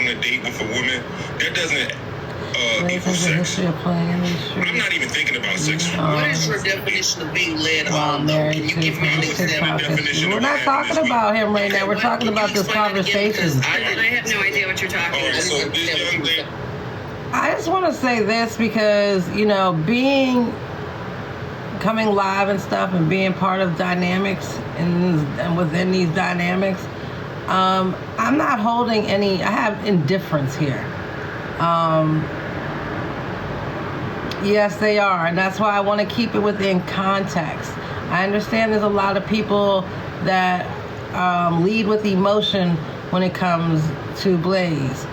on a date with a woman, that doesn't equal sex. I'm not even thinking about sex. What is your definition of being led on? Can you give me an example? We're not talking about him right now. We're talking about this conversation. I have no idea what you're talking about. So this young lady, I just want to say this because, you know, coming live and stuff and being part of dynamics and within these dynamics, I'm not holding any, I have indifference here. Yes, they are. And that's why I want to keep it within context. I understand there's a lot of people that lead with emotion when it comes to Blaze.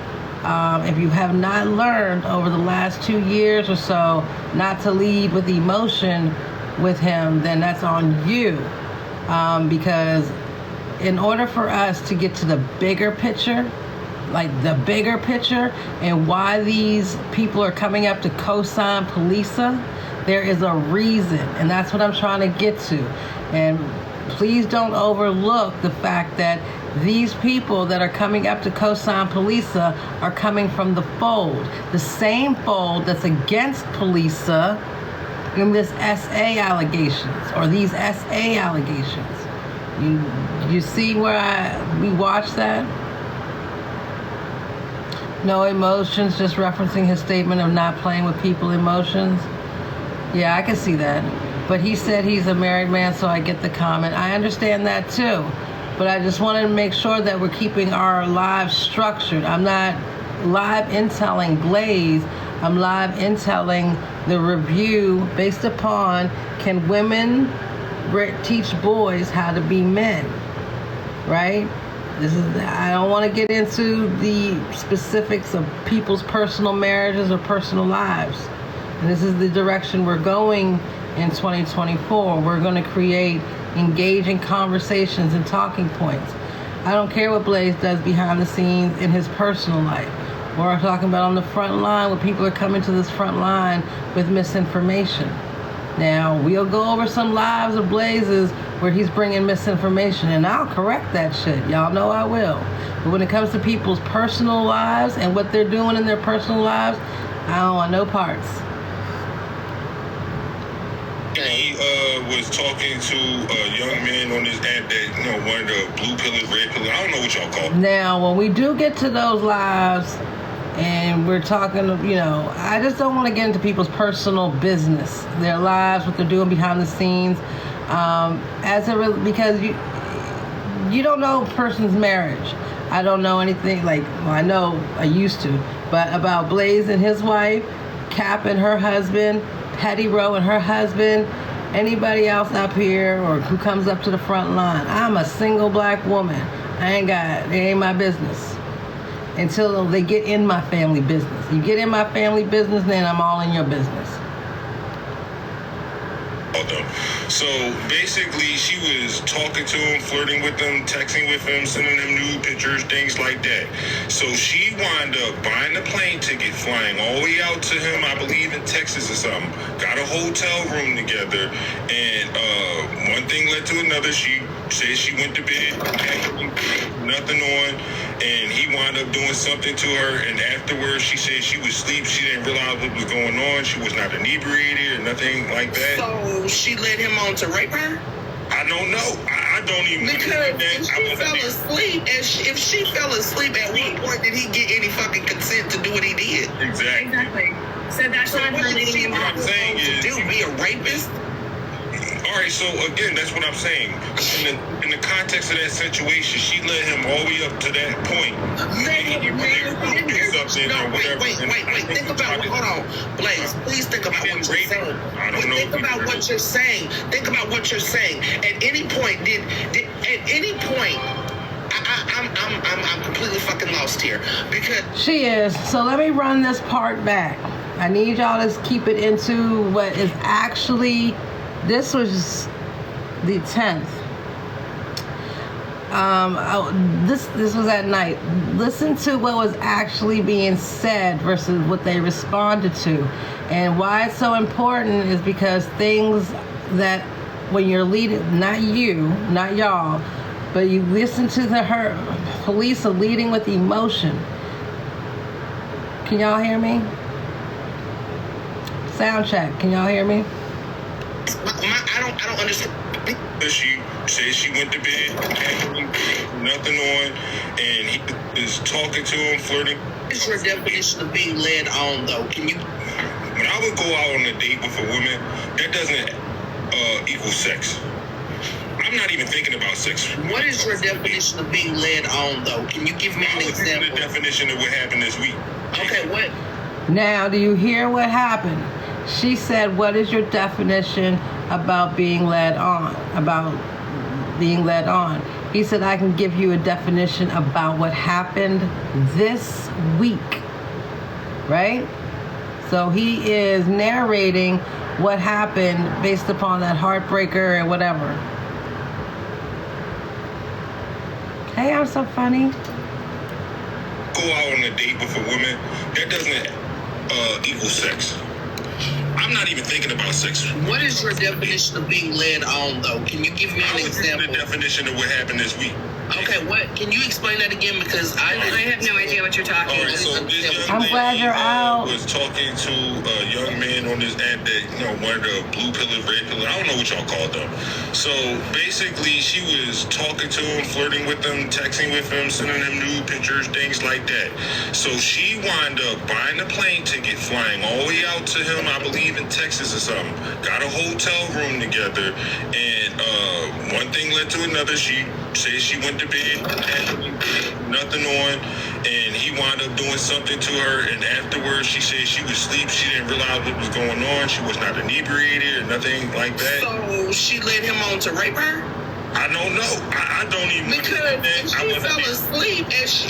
If you have not learned over the last 2 years or so not to lead with emotion with him, then that's on you. Because in order for us to get to the bigger picture, like the bigger picture and why these people are coming up to co-sign Polisa, there is a reason, and that's what I'm trying to get to. And please don't overlook the fact that these people that are coming up to co-sign Polisa are coming from the fold, the same fold that's against Polisa in this SA allegations, or these SA allegations. You see where we watched that? No emotions, just referencing his statement of not playing with people's emotions. Yeah, I can see that. But he said he's a married man, so I get the comment. I understand that too. But I just wanted to make sure that we're keeping our lives structured. I'm not live intelling Blaze. I'm live intelling the review based upon, can women teach boys how to be men, right? I don't want to get into the specifics of people's personal marriages or personal lives. And this is the direction we're going in 2024. We're going to create engaging conversations and talking points. I don't care what Blaze does behind the scenes in his personal life. We're talking about on the front line, when people are coming to this front line with misinformation. Now, we'll go over some lives of Blaze's where he's bringing misinformation, and I'll correct that shit. Y'all know I will. But when it comes to people's personal lives and what they're doing in their personal lives, I don't want no parts. he was talking to a young man on this app that, you know, one of the blue pillars, red pillars, I don't know what y'all call it. Now, when we do get to those lives, and we're talking, you know, I just don't want to get into people's personal business, their lives, what they're doing behind the scenes, because you don't know a person's marriage. I don't know anything, like, well, I know I used to, but about Blaze and his wife, Cap and her husband, Petty Rowe and her husband, anybody else up here or who comes up to the front line. I'm a single black woman. It ain't my business until they get in my family business. You get in my family business, then I'm all in your business. So basically, she was talking to him, flirting with him, texting with him, sending him nude pictures, things like that. So she wound up buying a plane ticket, flying all the way out to him, I believe in Texas or something. Got a hotel room together, and one thing led to another. She said she went to bed, nothing on, and he wound up doing something to her, and afterwards she said she was asleep. She didn't realize what was going on. She was not inebriated or nothing like that. So she led him on to rape her? I don't know. I don't even know. Because if she fell asleep, at what point did he get any fucking consent to do what he did? Exactly. So that's not her leading him on. What I'm saying is, be a rapist? All right, so again, that's what I'm saying. In the context of that situation, she led him all the way up to that point. Wait. Think about, hold on, Blaze. Please think about what you're saying. I don't know. Think about what you're saying. Think about what you're saying. At any point, I'm completely fucking lost here because she is. So let me run this part back. I need y'all to keep it into what is actually. This was the 10th. This was at night. Listen to what was actually being said versus what they responded to. And why it's so important is because things that when you're leading, not you, not y'all, but you listen to her police are leading with emotion. Can y'all hear me? Sound check. Can y'all hear me? I don't understand. She said she went to bed, had nothing on, and he is talking to him, flirting. What's your definition of being led on, though? Can you? When I would go out on a date with a woman, that doesn't equal sex. I'm not even thinking about sex. What is your definition of being led on, though? Can you give me an example? The definition of what happened this week. Okay, what? Now, do you hear what happened? She said, what is your definition about being led on? About being led on. He said, I can give you a definition about what happened this week. Right? So he is narrating what happened based upon that heartbreaker and whatever. Hey, I'm so funny. Go out on a date with a woman, that doesn't equal sex. I'm not even thinking about sex. What is your definition of being led on, though? Can you give me an example? The definition of what happened this week. Okay, what? Can you explain that again? Because I have no idea what you're talking about. So this young I'm glad you're out. Was talking to a young man on this app that, one of the blue pillars, red pillars, I don't know what y'all call them. So basically, she was talking to him, flirting with him, texting with him, sending him nude pictures, things like that. So she wound up buying a plane ticket, flying all the way out to him, I believe in Texas or something. Got a hotel room together, and one thing led to another. She said she went to bed, had nothing on, and he wound up doing something to her, and afterwards she said she was asleep. She didn't realize what was going on. She was not inebriated or nothing like that. So she led him on to rape her? I don't know. I don't even. Because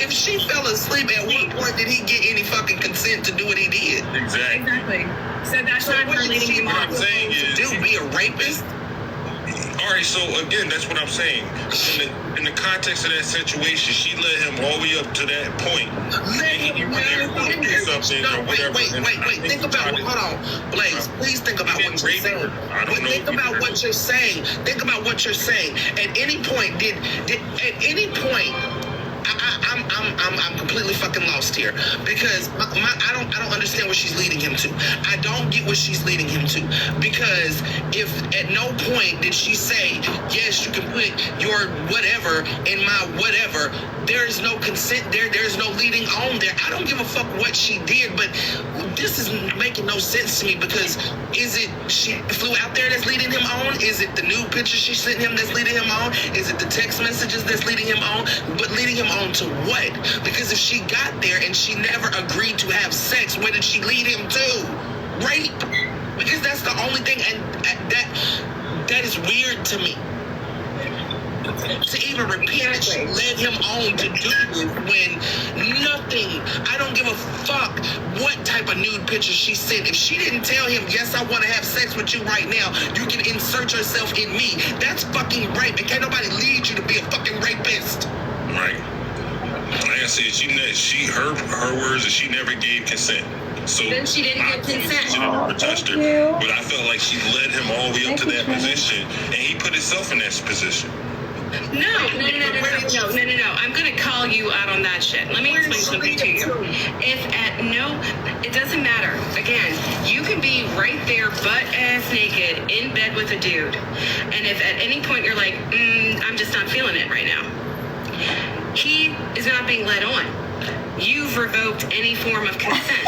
if she fell asleep, at what point did he get any fucking consent to do what he did? Exactly. So that's not her leading him on. What I'm saying is, be a rapist? All right, so again, that's what I'm saying. In the context of that situation, she led him all the way up to that point. Wait. Think about hold on, Blaze. Please think about what you're saying. Think about what you're saying. Think about what you're saying. At any point, I'm completely fucking lost here because I don't understand what she's leading him to. I don't get what she's leading him to because if at no point did she say yes, you can put your whatever in my whatever, there is no consent there. There's no leading on there. I don't give a fuck what she did, but this is making no sense to me because is it she flew out there that's leading him on? Is it the new picture she sent him that's leading him on? Is it the text messages that's leading him on? But leading him on to what? Because if she got there and she never agreed to have sex, where did she lead him to? Rape. Because that's the only thing, and that is weird to me. To even repeat that she led him on to do it when nothing, I don't give a fuck what type of nude picture she sent. If she didn't tell him, yes, I want to have sex with you right now, you can insert yourself in me. That's fucking rape. And can't nobody lead you to be a fucking rapist. Right. Like I said, her words is she never gave consent. So then she didn't get consent. She never touched her. But I felt like she led him all the way up to that position, and he put himself in that position. No. I'm gonna call you out on that shit. Let me explain something to you. It doesn't matter. Again, you can be right there, butt ass naked, in bed with a dude, and if at any point you're like, I'm just not feeling it right now, he is not being led on. You've revoked any form of consent.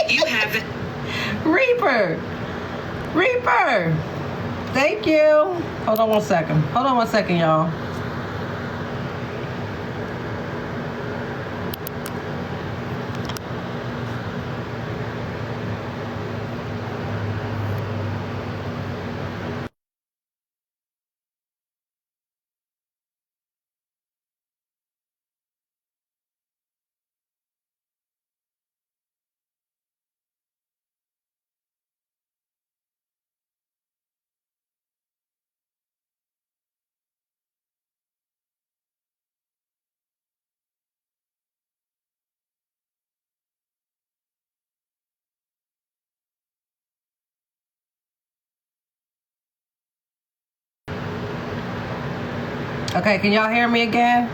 You have the Reaper. Thank you. Hold on one second, y'all. Okay, can y'all hear me again?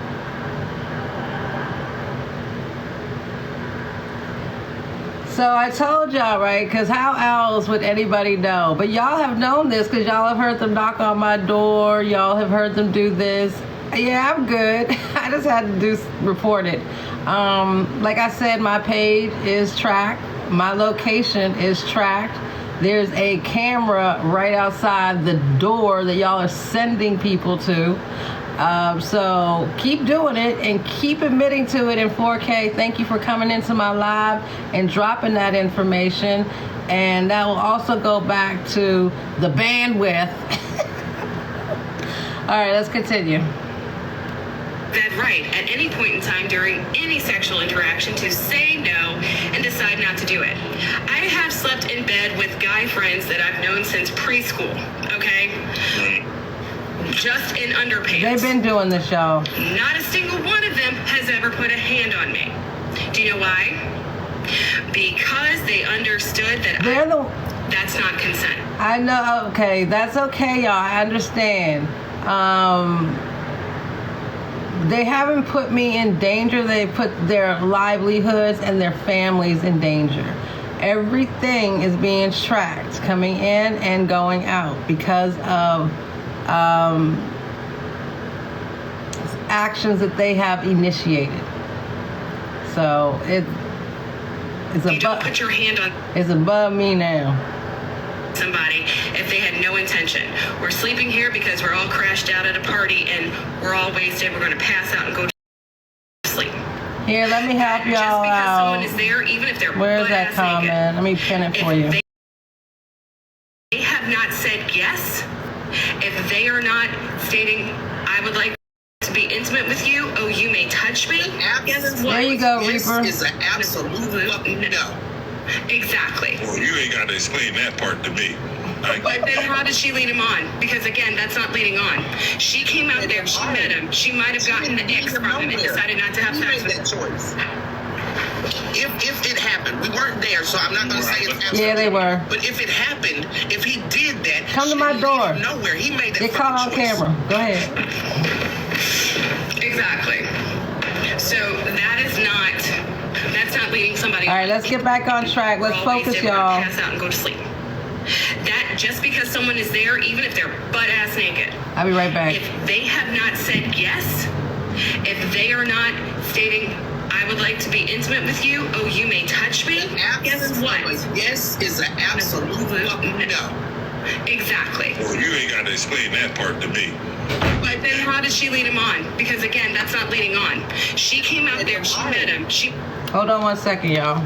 So I told y'all, right? Because how else would anybody know? But y'all have known this because y'all have heard them knock on my door. Y'all have heard them do this. Yeah, I'm good. I just had to report it. Like I said, my page is tracked. My location is tracked. There's a camera right outside the door that y'all are sending people to. So keep doing it and keep admitting to it in 4K. Thank you for coming into my live and dropping that information. And that will also go back to the bandwidth. All right, let's continue. That right at any point in time during any sexual interaction to say no and decide not to do it. I have slept in bed with guy friends that I've known since preschool, okay? Just in underpants. They've been doing this, y'all. Not a single one of them has ever put a hand on me. Do you know why? Because they understood that that's not consent. I know, okay, that's okay, y'all. I understand. They haven't put me in danger. They put their livelihoods and their families in danger. Everything is being tracked, coming in and going out because of actions that they have initiated. So it's you don't put your hand on it's above me now. Somebody if they had no intention. We're sleeping here because we're all crashed out at a party and we're all wasted. We're going to pass out and go to sleep. Here, let me help y'all Just because out. someone is there, even if they're Where's that comment? naked, Let me pin it for you. They have not said yes. If they are not stating, I would like to be intimate with you. Oh, you may touch me. There you go, Reaper. This is an absolute fucking no. Exactly. Well, you ain't got to explain that part to me. But then how did she lead him on? Because again, that's not leading on. She came out there, she met him. She might have gotten the X from him and decided not to have sex with him. Choice. If it happened, we weren't there, so I'm not going to say it's absolutely. Yeah, they were. But if it happened, if he did that, come to my door. Nowhere, he made that. Get caught on camera. Go ahead. Exactly. So that's not leading somebody. All right, let's get back on track. Let's focus, y'all. Pass out and go to sleep. That just because someone is there, even if they're butt ass naked. I'll be right back. If they have not said yes, if they are not stating, I would like to be intimate with you. Oh, you may touch me. Guess what? Yes is an absolute no. Exactly. Well, you ain't got to explain that part to me. But then how did she lead him on? Because again, that's not leading on. She came out there, she met him. Hold on 1 second, y'all.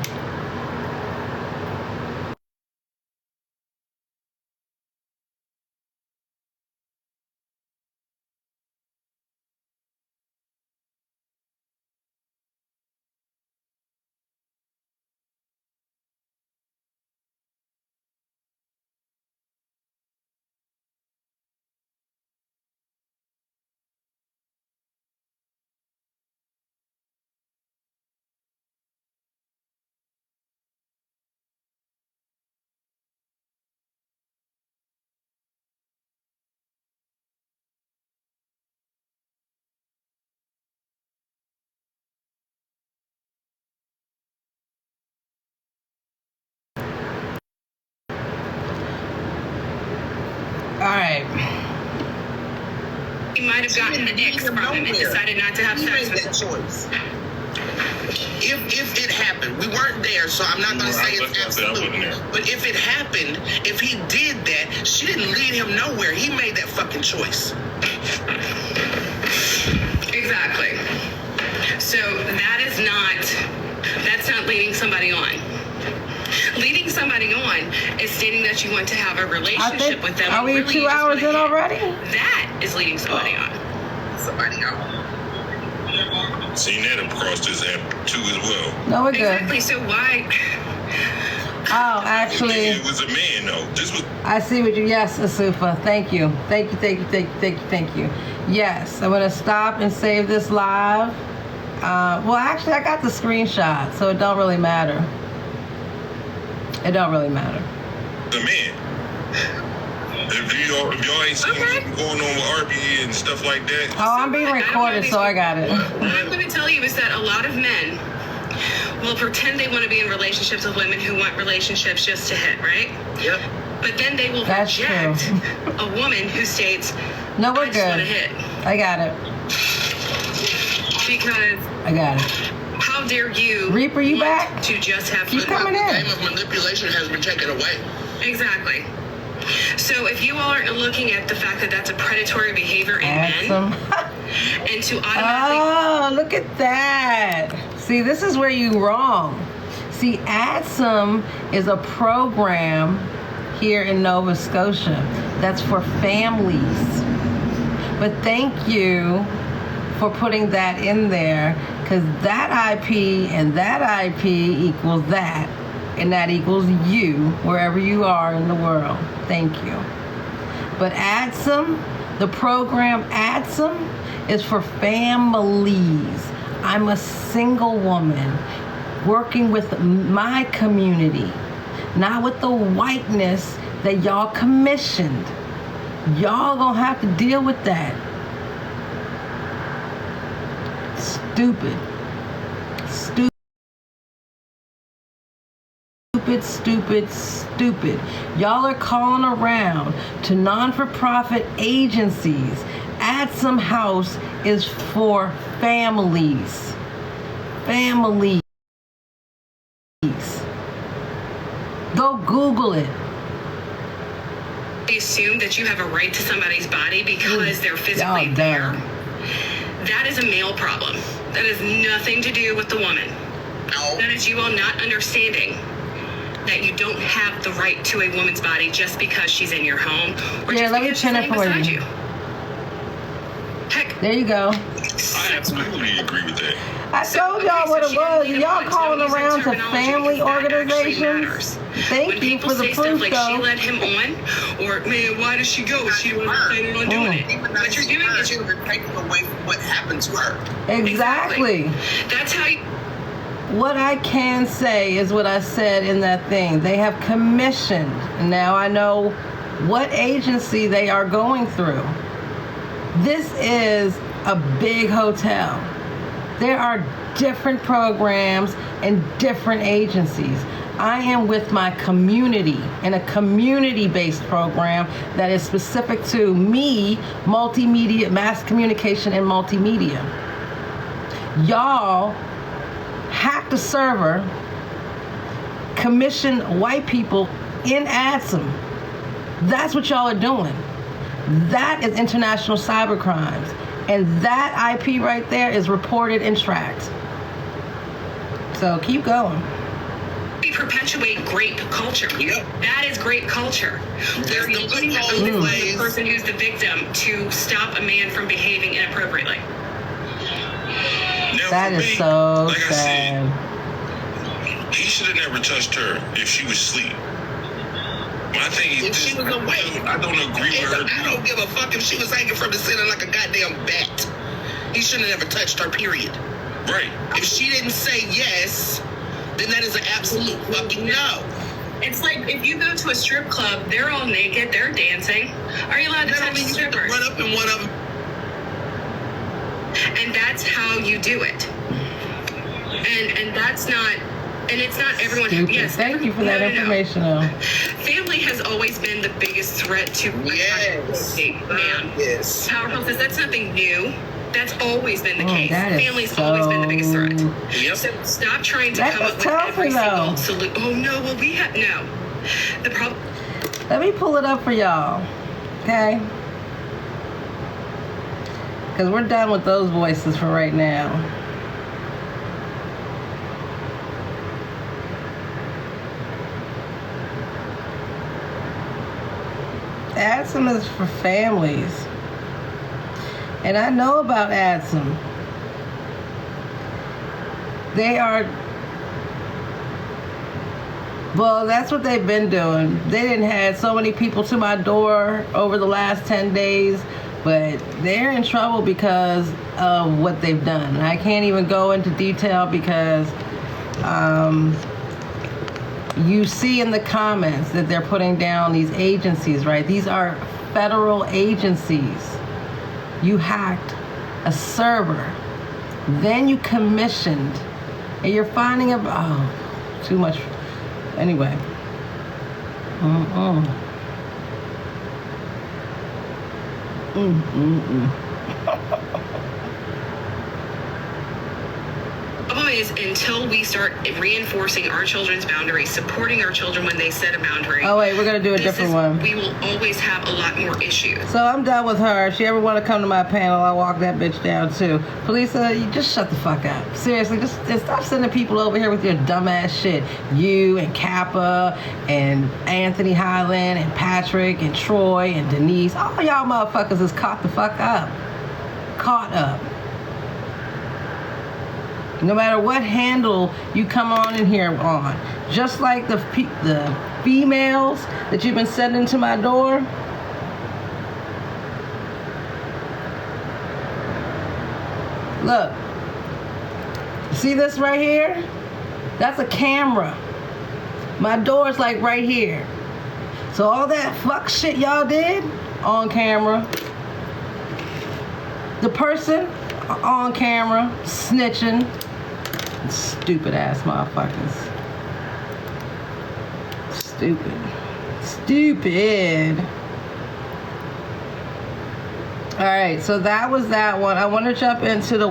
All right. He might have gotten the X from him and decided not to have sex with him. Choice. If it happened, we weren't there, so I'm not going to say it's absolute. But if it happened, if he did that, she didn't lead him nowhere. He made that fucking choice. Exactly. So that's not leading somebody on. Leading somebody on is stating that you want to have a relationship with them. Are we really 2 hours in already? That is leading somebody on. Somebody else. Seen that across this app too as well. No, we're good. Exactly. So why? Oh, actually, It was a man though. This was. I see what you. Yes, Asufa. Thank you. Thank you. Yes, I'm gonna stop and save this live. Well, actually, I got the screenshot, so it don't really matter. It don't really matter. The man. If y'all ain't seen what's going on with RBE and stuff like that. Oh, I'm being recorded, so I got it. What I'm going to tell you is that a lot of men will pretend they want to be in relationships with women who want relationships just to hit, right? Yep. But then they will That's reject true. a woman who states, No, we're I just want to good. hit. I got it. Because I got it. how dare you Reaper, you want back? to just have Keep fun? coming The in. game of manipulation has been taken away. Exactly. So if you all aren't looking at the fact that that's a predatory behavior in Add men, some. and to automatically Oh, look at that. See, this is where you wrong. See, ADSOM is a program here in Nova Scotia that's for families. But thank you for putting that in there, because that IP and that IP equals that, and that equals you wherever you are in the world. Thank you. But ADSOM, the program ADSOM, is for families. I'm a single woman working with my community, not with the whiteness that y'all commissioned. Y'all gonna have to deal with that. Stupid. Stupid. Y'all are calling around to non-for-profit agencies. ADSOM House is for families. Families. Go Google it. assume that you have a right to somebody's body because they're physically Y'all there. dumb. That is a male problem. That has nothing to do with the woman. No. That is you all not understanding that you don't have the right to a woman's body just because she's in your home or Here, just let me because she's pin it laying for beside you. Heck, There you go. I absolutely agree with that. I told y'all what it was. Y'all calling around to family organizations. Thank you for the proof, like though. she led him on, or man, why does she go? She wasn't planning on doing it. Even What you're doing is you're taking away from what happened to her. Exactly. That's how you. What I can say is what I said in that thing. They have commissioned. Now I know what agency they are going through. This is a big hotel. There are different programs and different agencies. I am with my community in a community-based program that is specific to me, multimedia, mass communication and multimedia. Y'all hacked a server, commissioned white people in ADSOM. That's what y'all are doing. That is international cyber crimes. And that IP right there is reported and tracked. So keep going. We perpetuate grape culture. Yep. That is grape culture. Where you're looking at the person who's the victim to stop a man from behaving inappropriately. Now, That for is me, so like I sad. said, he should have never touched her if she was asleep. My thing is, If she was awake. I don't agree with her. I don't give a fuck if she was hanging from the ceiling like a goddamn bat. He shouldn't have never touched her, period. Right. If she didn't say yes, then that is an absolute fucking no. It's like if you go to a strip club, they're all naked, they're dancing. Are you allowed to That don't touch mean you have to strippers? run up in one of them. And that's how you do it. And that's not, and it's not everyone. Stupid. Yes. Thank you for that no. information, though. Family has always been the biggest threat to Yes. man. Yes. Powerful says that's nothing new. That's always been the Oh, case. that is Family's always been the biggest threat. Yep. So stop trying to That come is up with tough, every though. single solution. Oh no, well we have no. The problem. Let me pull it up for y'all. Okay? Because we're done with those voices for right now. ADSOM is for families. And I know about ADSOM. They are, well, that's what they've been doing. They didn't have so many people to my door over the last 10 days, but they're in trouble because of what they've done. I can't even go into detail because you see in the comments that they're putting down these agencies, right? These are federal agencies. You hacked a server. Then you commissioned And you're finding too much. Anyway. The problem is, until we start reinforcing our children's boundaries, supporting our children when they set a boundary. Oh wait, we're gonna do a different one. We will always have a lot more issues. So I'm done with her. If she ever want to come to my panel, I'll walk that bitch down too. Felisa, you just shut the fuck up. Seriously, just stop sending people over here with your dumbass shit. You and Kappa and Anthony Highland and Patrick and Troy and Denise. All y'all motherfuckers is caught the fuck up. Caught up. No matter what handle you come on in here on. Just like the females that you've been sending to my door. Look. See this right here? That's a camera. My door's like right here. So all that fuck shit y'all did on camera. The person on camera snitching. Stupid ass motherfuckers. Stupid. All right, so that was that one. I want to jump into the